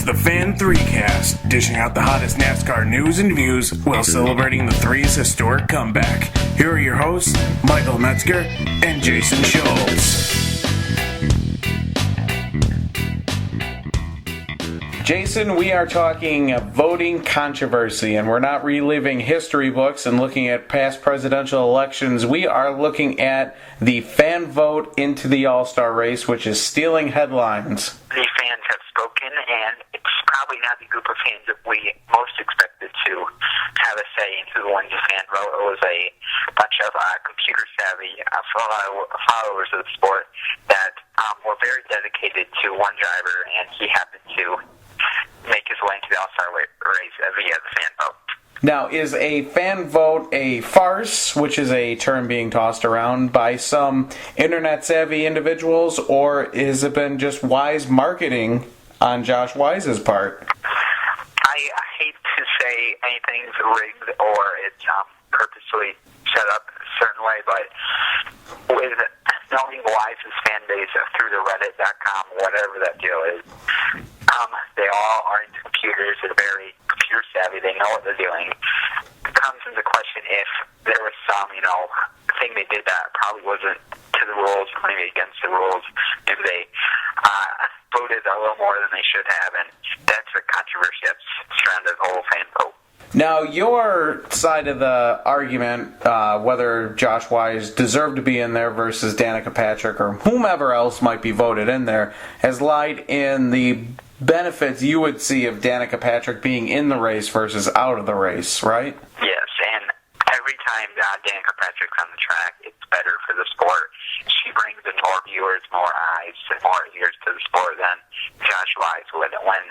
the Fan3Cast, dishing out the hottest NASCAR news and views while celebrating the Three's historic comeback. Here are your hosts, Michael Metzger and Jason Schultz. Jason, we are talking voting controversy, and we're not reliving history books and looking at past presidential elections. We are looking at the fan vote into the All-Star race, which is stealing headlines. The fans have spoken, and it's probably not the group of fans that we most expected to have a say in who won the fan vote. It was a bunch of computer-savvy followers of the sport that were very dedicated to one driver, and he happened to make his way into the All-Star race via the fan vote. Now, is a fan vote a farce, which is a term being tossed around by some internet-savvy individuals, or has it been just wise marketing on Josh Wise's part? I hate to say anything's rigged or it's purposely set up a certain way, but with knowing Wise's fan base through the Reddit.com, whatever that deal is, they all are into computers. They're very computer savvy. They know what they're doing. It comes into question if there was some, thing they did that probably wasn't to the rules, maybe against the rules. Maybe they voted a little more than they should have, and that's the controversy that's surrounded the whole fan vote. Now, your side of the argument, whether Josh Wise deserved to be in there versus Danica Patrick or whomever else might be voted in there, has lied in the benefits you would see of Danica Patrick being in the race versus out of the race, right? Yes, and every time Danica Patrick's on the track, it's better for the sport. She brings in more viewers, more eyes, and more ears to the sport than Josh Wise would. When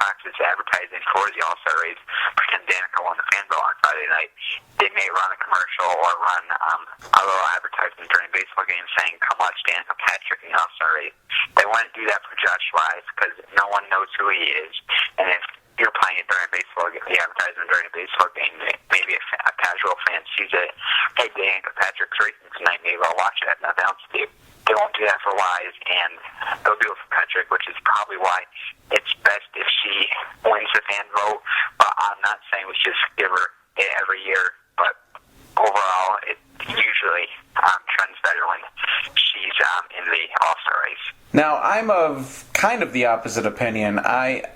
Fox is advertising for the All-Star race, pretend Danica won the fan vote on Friday night, they may run a commercial or run a little advertisement during baseball games saying, "Come watch Danica Patrick in the All-Star race." They wouldn't do that for Josh Wise because no one knows who he is, and if you're playing it during a baseball game, the advertisement during a baseball game, maybe a casual fan sees it, "Hey, Danica Patrick's racing tonight, maybe I'll watch it." Nothing else to do. They won't do that for Wise, and they'll do it for Patrick, which is probably why it's best if she wins the fan vote. But I'm not saying we should just give her it every year, but overall, it usually trends better when she's in the All-Star race. Now, I'm of kind of the opposite opinion.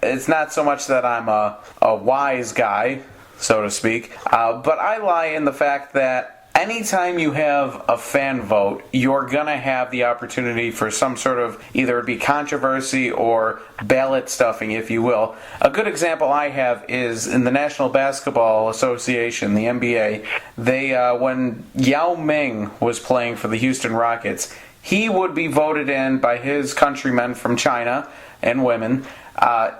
It's not so much that I'm a wise guy, so to speak, but I lie in the fact that anytime you have a fan vote, you're going to have the opportunity for some sort of either it be controversy or ballot stuffing, if you will. A good example I have is in the National Basketball Association, the NBA. They when Yao Ming was playing for the Houston Rockets, he would be voted in by his countrymen from China and women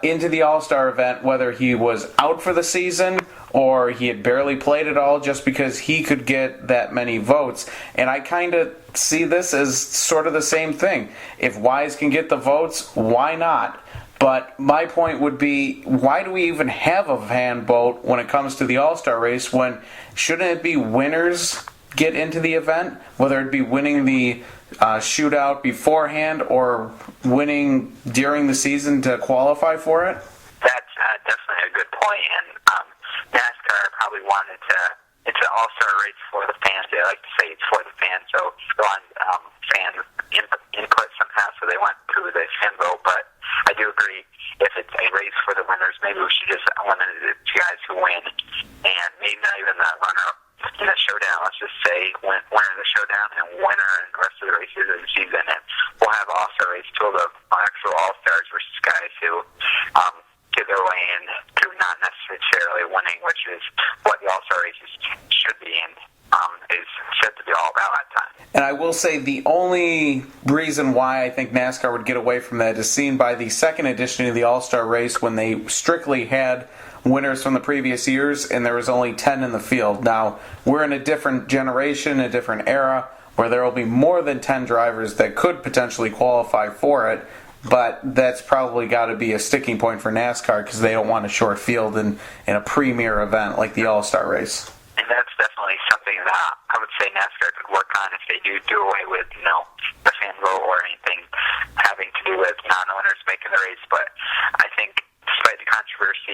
into the All-Star event, whether he was out for the season or he had barely played at all, just because he could get that many votes. And I kind of see this as sort of the same thing. If Wise can get the votes, why not? But my point would be, why do we even have a fan vote when it comes to the All-Star race, when shouldn't it be winners get into the event, whether it be winning the shootout beforehand or winning during the season to qualify for it? That's definitely a good point, and NASCAR probably wanted to. It's an all-star race for the fans. They like to say it's for the fans, so they want fan input somehow. So they went through the fan vote. But I do agree, if it's a race for the winners, maybe we should just eliminate the guys who win, and maybe not even the runner in the showdown. Let's just say winner of the showdown and winner in the rest of the races of the season, and we'll have all-star race till the actual all-stars versus guys who get their way in through not necessarily winning, which is what the all-star races should be and is said to be all about at time. And I will say the only reason why I think NASCAR would get away from that is seen by the second edition of the All-Star race, when they strictly had winners from the previous years and there was only 10 in the field. Now, we're in a different generation, a different era, where there will be more than 10 drivers that could potentially qualify for it, but that's probably got to be a sticking point for NASCAR because they don't want a short field in a premier event like the All-Star race. And that's definitely something that I would say NASCAR could work on if they do away with, the fan vote or anything having to do with non-owners making the race. But I think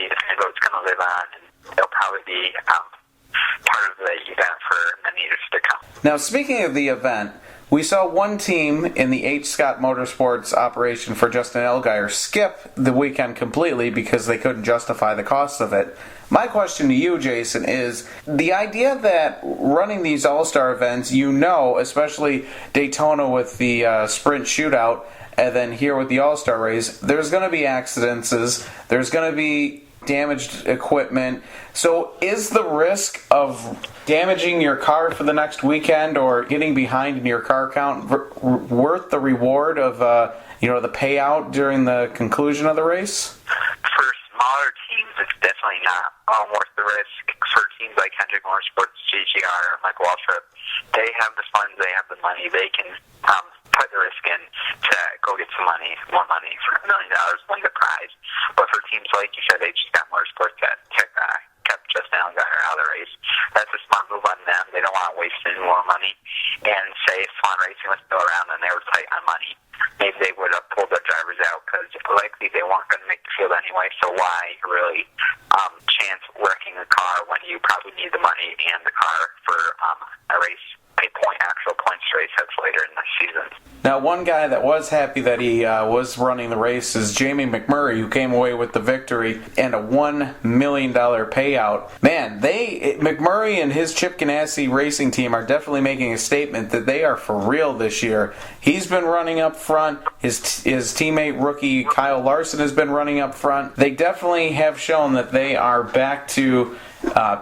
the vote's going to live on, and it'll probably be part of the event for many years to come. Now, speaking of the event, we saw one team in the H. Scott Motorsports operation for Justin Allgaier skip the weekend completely because they couldn't justify the cost of it. My question to you, Jason, is the idea that running these all-star events, especially Daytona with the sprint shootout, and then here with the all-star race, there's going to be accidents, there's going to be damaged equipment. So is the risk of damaging your car for the next weekend or getting behind in your car count worth the reward of the payout during the conclusion of the race? For smaller teams, it's definitely not worth the risk. For teams like Hendrick Motorsports, GGR, or Mike Waltrip, they have the funds, they have the money, they can put the risk in to go get some money, more money for $1 million, win the prize. But for teams like you said, H. Scott Motorsports that kept Justin Allgaier out of the race, that's a smart move on them. They don't want to waste any more money. And say if Swan Racing was still around and they were tight on money, maybe they would have pulled their drivers out because likely they weren't going to make the field anyway. So why really chance wrecking a car when you probably need the money and the car for a race, actual points race that's later in the season. Now, one guy that was happy that he was running the race is Jamie McMurray, who came away with the victory and a $1 million payout. Man, McMurray and his Chip Ganassi racing team are definitely making a statement that they are for real this year. He's been running up front. His teammate, rookie Kyle Larson, has been running up front. They definitely have shown that they are back to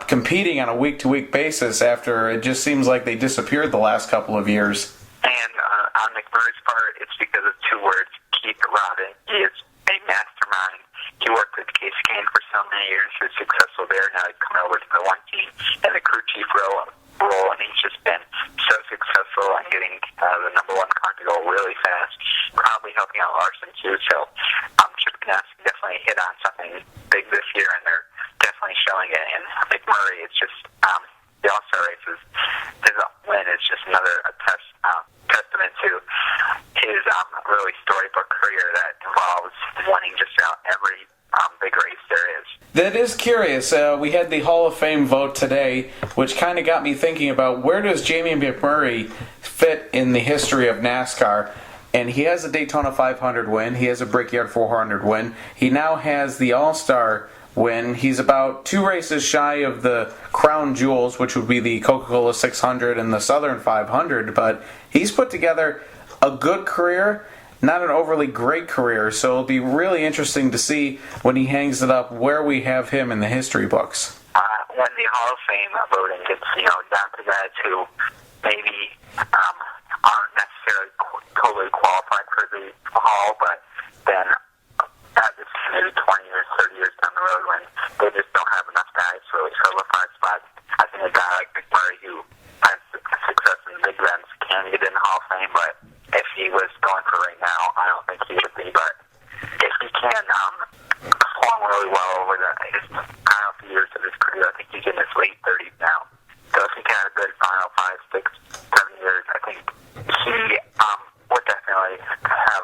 competing on a week-to-week basis after it just seems like they disappeared the last couple of years. And on McMurray's part, it's because of two words, Keith Rodden. He is a mastermind. He worked with Case Kane for so many years. He was successful there. Now he's coming over to the one team and the crew chief role, and he's just been so successful in getting the number one car to go really fast, probably helping out Larson too. So Chip Ganassi definitely hit on something big this year, and they're definitely showing it. And McMurray, it's just the All-Star races, his win is just another testament to his really storybook career that involves winning just about every big race there is. That is curious. We had the Hall of Fame vote today, which kind of got me thinking about where does Jamie McMurray fit in the history of NASCAR. And he has a Daytona 500 win. He has a Brickyard 400 win. He now has the All-Star win. He's about 2 races shy of the crown jewels, which would be the Coca-Cola 600 and the Southern 500, but he's put together a good career, not an overly great career, so it'll be really interesting to see when he hangs it up where we have him in the history books. When the Hall of Fame voting gets down to guys who maybe aren't necessarily totally qualified for the Hall, but then this maybe 20 years, 30 years down the road when they just don't have enough guys to really solidify spots. I think a guy like McMurray who has success in big events can get in the Hall of Fame, but if he was going for right now, I don't think he would be. But if he can perform really well over the final few years of his career, I think he's in his late 30s now. So if he can have a good final 5, 6, 7 years, I think he would definitely have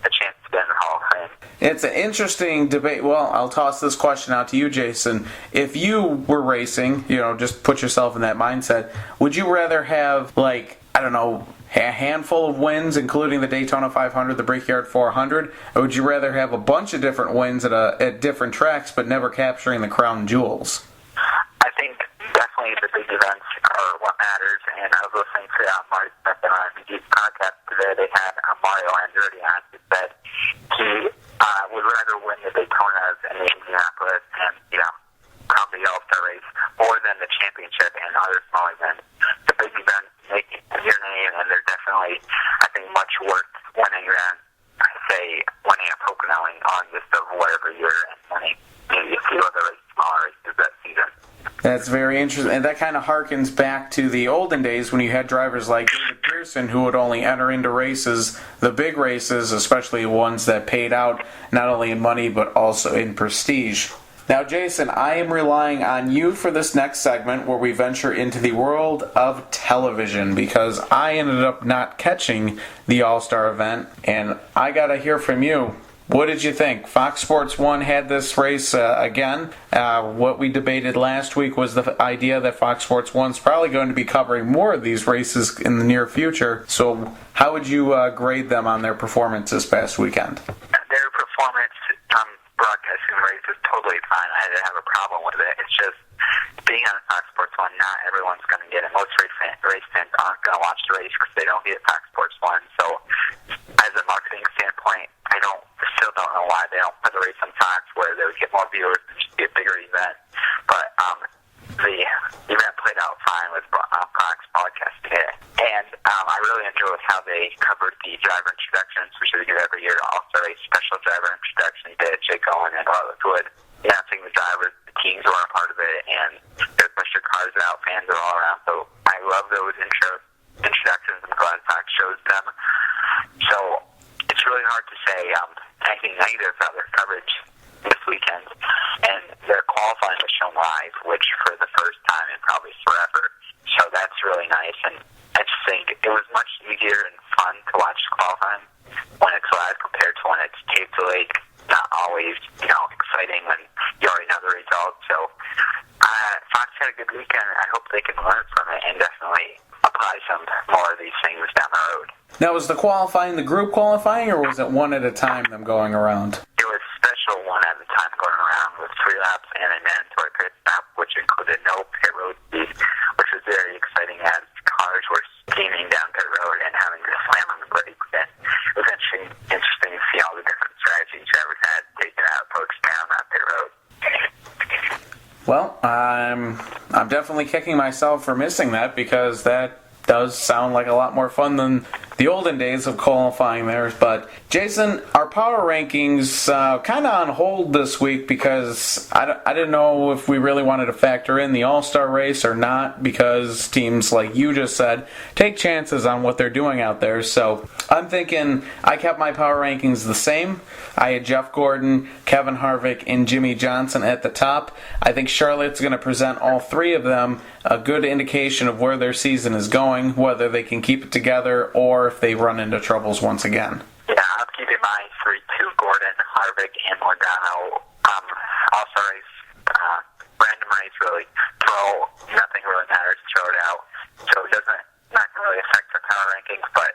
a chance to get in the Hall of Fame. It's an interesting debate. Well, I'll toss this question out to you, Jason. If you were racing, just put yourself in that mindset, would you rather have, a handful of wins, including the Daytona 500, the Brickyard 400, or would you rather have a bunch of different wins at different tracks but never capturing the crown jewels? I think definitely the big events are what matters, and I was listening to Marty Smith on MVG's podcast today. They had Mario Andretti on, who said he would rather win the Daytonas and the Indianapolis and, probably the All-Star race more than the championship and other small events. The big events make your name, and they're definitely, I think, much worth winning than, say, winning at Pocono on just of whatever year and winning maybe a few other smaller races that season. That's very interesting, and that kind of harkens back to the olden days when you had drivers like David Pearson who would only enter into races, the big races, especially ones that paid out not only in money but also in prestige. Now, Jason, I am relying on you for this next segment where we venture into the world of television because I ended up not catching the All-Star event, and I gotta hear from you. what did you think? Fox Sports 1 had this race again. What we debated last week was the idea that Fox Sports 1's probably going to be covering more of these races in the near future. So how would you grade them on their performance this past weekend? Their performance broadcasting the race is totally fine. I didn't have a problem with it. It's just being on Fox Sports 1, not everyone's going to get it. Most race fans aren't going to watch the race because they don't get Fox Sports 1. So as a marketing standpoint, I still don't know why they don't put the race on Fox where they would get more viewers and just be a bigger event. But the event played out fine with Fox broadcasting it. And I really enjoyed how they covered the driver introductions, which they do every year. Also a special driver introduction. They had Jake Owen and Charlotte Wood announcing the drivers. The teams were a part of it, and they pushed their cars out. Fans are all around. So I love those introductions. I'm glad Fox shows them. So it's really hard to say anything negative about their coverage this weekend. And their qualifying was shown live, which for the first time in probably forever. So that's really nice. And I just think it was much easier and fun to watch qualifying when it's live compared to when it's taped delayed. Not always, exciting when you already know the results. So Fox had a good weekend. I hope they can learn from it and definitely apply some more of these things down the road. Now, was the qualifying the group qualifying, or was it one at a time, them going around? It was special one at a time going around with 3 laps and a mandatory pit stop, which included no pit road speed, which was very exciting as cars were steaming down pit road and having to slam on the brakes. And it was interesting to see all the different strategies drivers had taken out, approach down on pit road. Well, I'm definitely kicking myself for missing that because that does sound like a lot more fun than the olden days of qualifying there. But Jason, our power rankings kind of on hold this week because I didn't know if we really wanted to factor in the All-Star race or not, because teams, like you just said, take chances on what they're doing out there. So I'm thinking I kept my power rankings the same. I had Jeff Gordon, Kevin Harvick, and Jimmy Johnson at the top. I think Charlotte's going to present all 3 of them a good indication of where their season is going, whether they can keep it together or if they run into troubles once again. Yeah, I'm keeping my 3-2, Gordon, Harvick, and Morgano. Also, random race really nothing really matters, throw it out. So it not really affect their power rankings, but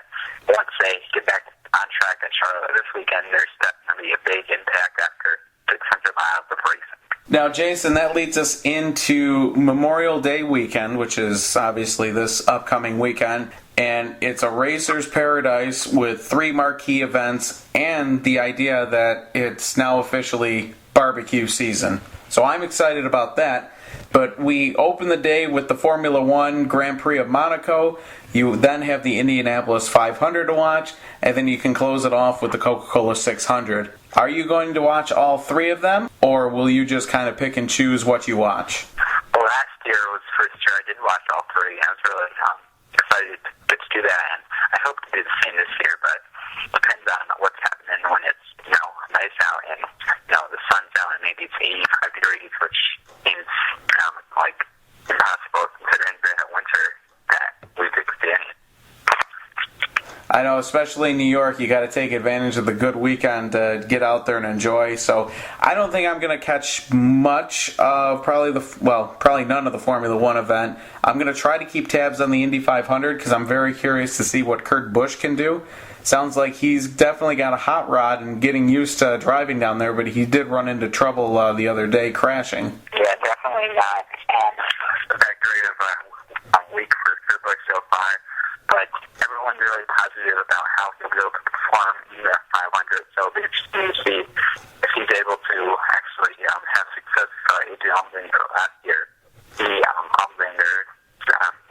once they get back on track at Charlotte this weekend, there's definitely a big impact after 600 miles of racing. Now, Jason, that leads us into Memorial Day weekend, which is obviously this upcoming weekend, and it's a racer's paradise with 3 marquee events and the idea that it's now officially barbecue season. So I'm excited about that. But we open the day with the Formula One Grand Prix of Monaco. You then have the Indianapolis 500 to watch, and then you can close it off with the Coca-Cola 600. Are you going to watch all 3 of them, or will you just kind of pick and choose what you watch? Well, last year was the first year I did watch all 3. I was really excited to do that, and I hope to do the same this year, but it depends on what's happening when it's nice out and the sun's out and maybe it's 85 degrees, which seems like impossible considering the winter that we've experienced. I know, especially in New York, you got to take advantage of the good weekend to get out there and enjoy. So I don't think I'm going to catch much of probably none of the Formula One event. I'm going to try to keep tabs on the Indy 500 because I'm very curious to see what Kurt Busch can do. Sounds like he's definitely got a hot rod and getting used to driving down there, but he did run into trouble the other day crashing. Yeah, definitely not. That great of a week for Kurt Busch so far, but everyone's really positive about how he'll be able to perform in the 500, so it'll be interesting to see if he's able to actually have success. Adrian Allmendinger last year, Allmendinger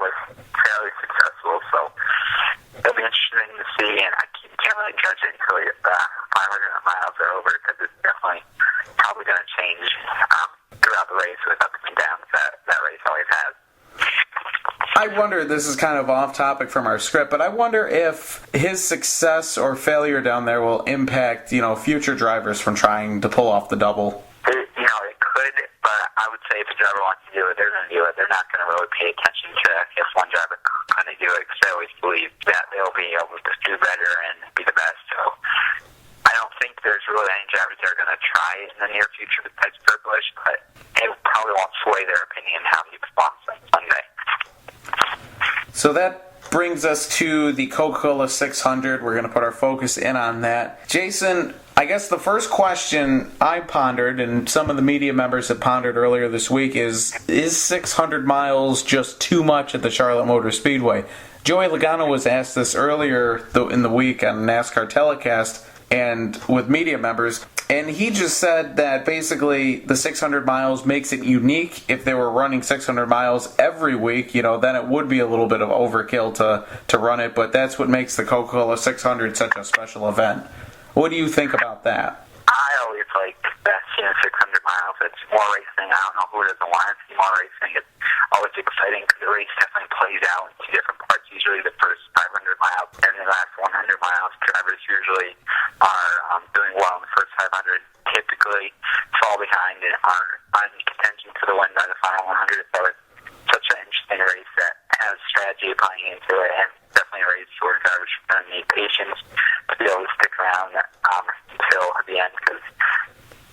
was fairly successful, so it'll be interesting to see, and I can't really judge it until the 500 miles are over, because it's definitely probably going to change throughout the race with ups and downs that race always has. I wonder, this is kind of off topic from our script, but I wonder if his success or failure down there will impact, future drivers from trying to pull off the double. It could, but I would say if a driver wants to do it, they're going to do it. They're not going to really pay attention to if one driver couldn't do it, because they always believe that they'll be able to do better and be the best. So I don't think there's really any drivers that are going to try it in the near future besides Kurt Busch, but it probably won't sway their opinion how he performs on Sunday. So that brings us to the Coca-Cola 600. We're going to put our focus in on that. Jason, I guess the first question I pondered, and some of the media members have pondered earlier this week, is 600 miles just too much at the Charlotte Motor Speedway? Joey Logano was asked this earlier in the week on NASCAR telecast and with media members, and he just said that basically the 600 miles makes it unique. If they were running 600 miles every week, then it would be a little bit of overkill to run it, but that's what makes the Coca-Cola 600 such a special event. What do you think about that? I always like that, 600 miles. It's more racing. I don't know who doesn't want to see more racing. It's always exciting because the race definitely plays out in two different parts. Usually the first 500 miles and the last 100 miles. Drivers usually are doing well in the first 500. Typically fall behind and are on contention for the win by the final 100. So it's such an interesting race that has strategy playing into it, and definitely a race where drivers are going to need patience to be able to stick around until the end, because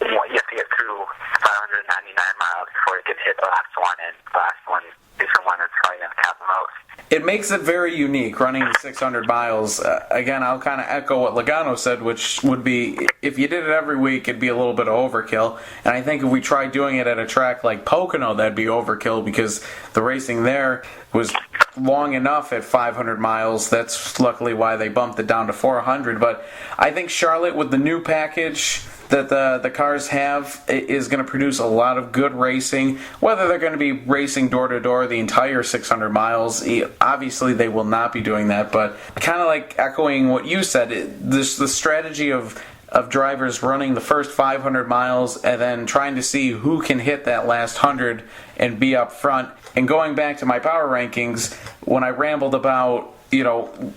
you have to get through 599 miles before you get hit the last one, and the last one is the one that's probably going to count the most. It makes it very unique running the 600 miles. Again, I'll kind of echo what Logano said, which would be if you did it every week, it'd be a little bit of overkill. And I think if we tried doing it at a track like Pocono, that'd be overkill because the racing there was long enough at 500 miles. That's luckily why they bumped it down to 400. But I think Charlotte, with the new package that the cars have, is going to produce a lot of good racing. Whether they're going to be racing door-to-door the entire 600 miles, obviously they will not be doing that, but kind of like echoing what you said, the strategy of drivers running the first 500 miles and then trying to see who can hit that last 100 and be up front. And going back to my power rankings, when I rambled about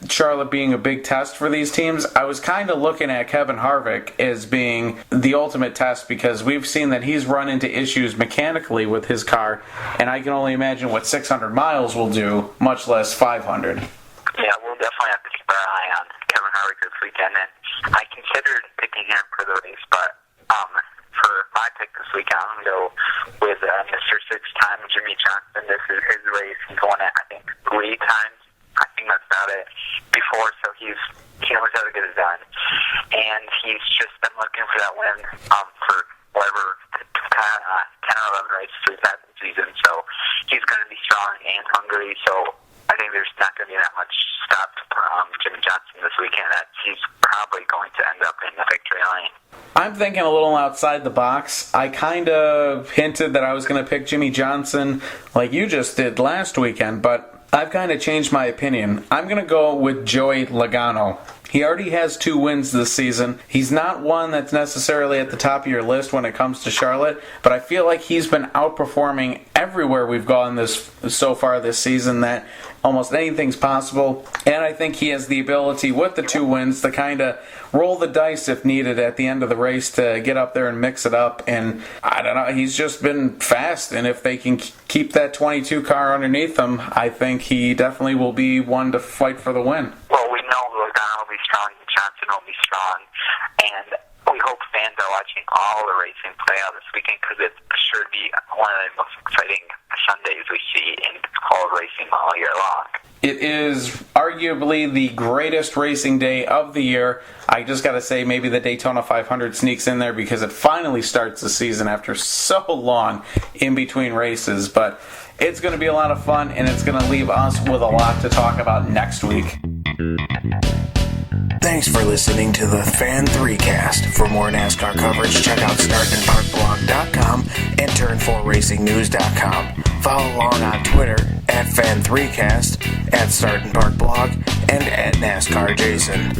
Charlotte being a big test for these teams, I was kind of looking at Kevin Harvick as being the ultimate test because we've seen that he's run into issues mechanically with his car, and I can only imagine what 600 miles will do, much less 500. Yeah, we'll definitely have to keep our eye on Kevin Harvick this weekend, and I considered picking him for the race, but for my pick this weekend, I'm going to go with Mr. Six-time Jimmy Johnson. This is his race. He's won it, I think, 3 times. I think that's about it before, so he knows how to get it done. And he's just been looking for that win for whatever 10 or 11 races we've had this season. So he's going to be strong and hungry. So I think there's not going to be that much stop for Jimmy Johnson this weekend. That he's probably going to end up in the victory lane. I'm thinking a little outside the box. I kind of hinted that I was going to pick Jimmy Johnson like you just did last weekend, but I've kind of changed my opinion. I'm going to go with Joey Logano. He already has 2 wins this season. He's not one that's necessarily at the top of your list when it comes to Charlotte, but I feel like he's been outperforming everywhere we've gone so far this season, that almost anything's possible. And I think he has the ability with the 2 wins to kind of roll the dice if needed at the end of the race to get up there and mix it up. And I don't know, he's just been fast, and if they can keep that 22 car underneath him, I think he definitely will be one to fight for the win. Well, we know Logano will be strong, Johnson will be strong, and we hope fans are watching all the racing play out this weekend because it's sure to be one of the most exciting Sundays we see in all racing all year long. It is arguably the greatest racing day of the year. I just got to say, maybe the Daytona 500 sneaks in there because it finally starts the season after so long in between races. But it's going to be a lot of fun, and it's going to leave us with a lot to talk about next week. Thanks for listening to the Fan3Cast. For more NASCAR coverage, check out StartingParkBlog.com and Turn4RacingNews.com. Follow along on Twitter at Fan3Cast, at StartingParkBlog, and at NASCAR Jason.